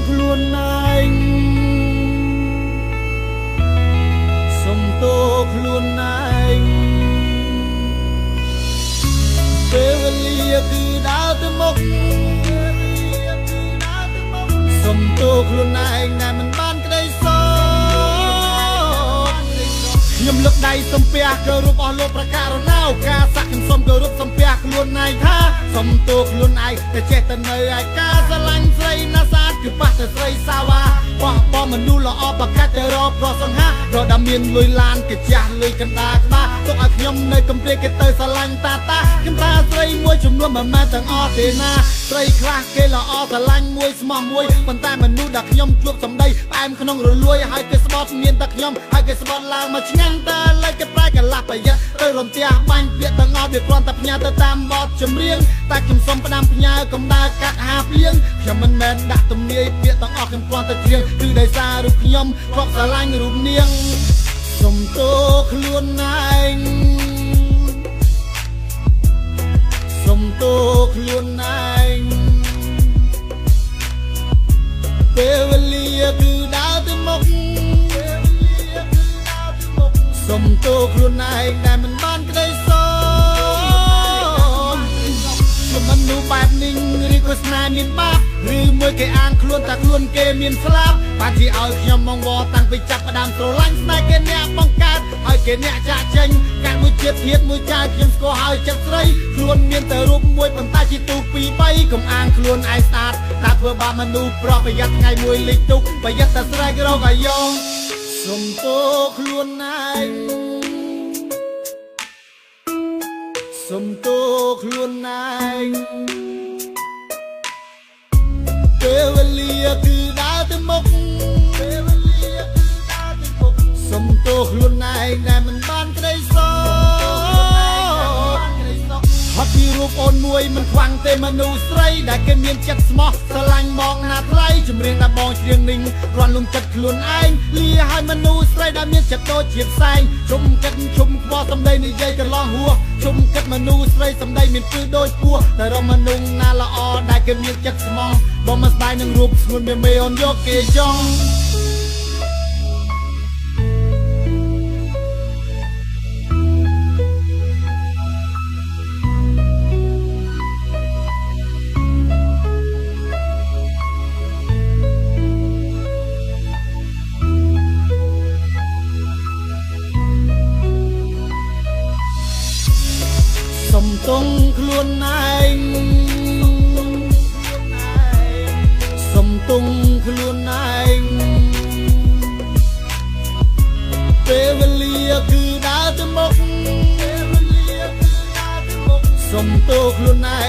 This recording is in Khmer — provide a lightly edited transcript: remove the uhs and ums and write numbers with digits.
ខ្លួនឯងសុំទោខ្លួនឯងពេលវេលាគឺដើរទៅមុខសុំទោខ្លួនឯងដែលមិនបានក្តីសោកខ្ញុំលើកដៃសំពះគោរពអស់លោកប្រការណាឱកាសខ្ញុំសូមគោរពសំពះខ្លួនឯងថាសុំទោខ្លួនឯងតែចេះតែនៅឯការស្រឡាញ់ស្រីណាស្អាតគឺប៉ះតែស្រីសាវ៉ាបោះបោមនុស្សល្អប្រកាសទៅរកប្រសង្ហារកដែលមានលុយឡានគេចាស់លុយកណ្ដាលក្បាលទុកឲ្យខ្ញុំនៅកំព្រាគេទៅស្រឡាញ់តាខ្ញុំថាស្រីមួយចំនួនមិនមែនទាំងអស់ទេណាស្រីខ្លះគេល្អស្រឡាញ់មួយស្មោះមួយប៉ុន្តែមនុស្សដែលខ្ញុំជួបសម្ដីផ្អែមក្នុងរលួយហើយគេស្បត់មានតែខ្ញុំហើយគេស្បត់ឡើងមកឆ្ងាញ់តែលេចគេប្រែកន្លះប្រយ័ត្នទៅរំទះបាញ់ពាក្យទាំងអស់វាគ្រាន់តែផ្ញើទៅតាមបទចម្រៀងតែខ្ញុំសុំផ្ដាំផ្ញើកុំដើរកាត់ហាភ្លៀងខ្ញុំមិនមែនដាក់ទំនាយពាក្យទាំងអស់ខ្ញុំគ្រាន់តែច្រៀងគឺដោយសាររូបខ្ញុំគ្រាប់ស្រឡាញ់រូបនាងសុំទោខ្លួនឯងសុំទោខ្លួនឯងពេលវេលាគឺដើរទៅមុខសុំទោខ្លួនឯងដែលមិនបានក្តីសោកខ្ញុំមនុស្សបែបនេះឬក៏ស្នេហ៍មានបាបឬមួយគេអាងខ្លួនតែខ្លួនគេមានស្លាប់បានជាឲ្យខ្ញុំមកវតាំងពីចាប់ផ្ដើមស្រឡាញ់ស្នេហ៍គេអ្នកបង្កើតឲ្យគេអ្នកចាក់ចេញកាត់មួយជាតិធៀបមួយចាយខ្ញុំស្គាល់ហើយចិត្តស្រីខ្លួនមានតែរូបមួយប៉ុន្តែជាទូ2 3កុំអាងខ្លួនឯងស្អាតតែធ្វើបាបមនុស្សប្រប្រយ័ត្នថ្ងៃមួយលេចទុកប្រយ័ត្នតែស្រែករកអាយ៉ងសុំទោខ្លួនឯងសុំទោខ្លួនឯងពេលវេលាគឺដើរទៅមុខពេលវេលាគឺដើរទៅមុខសុំទោខ្លួនឯងដែលមិនបានក្តីសោកហត់ពីរូបអូនមួយមិនខ្វាំងទេមនុស្សស្រីដែលគេមានចិត្តស្មោះស្រឡាញ់មកណាថ្លៃចម្រៀងដែលបងច្រៀងនេះរាន់លំចិត្តខ្លួនឯងលាឲ្យមនុស្សស្រីដែលមានចិត្តដូចជាផ្សែងជុំកិតជុំខ្វល់សម្ដីនិយាយកន្លោះហួសជុំកិតមនុស្សស្រីសម្ដីមានពឺដូចពស់តែរកមនុស្សណាល្អដែលគេមានចិត្តស្មោះបងមិនស្ដាយនឹងរូបស្ងួនមេអូនយកគេចង់សុំទងខ្លួនឯងសុំទងខ្លួនឯងពេលវេលាគឺដើរទៅមុខសុំទោខ្លួនឯង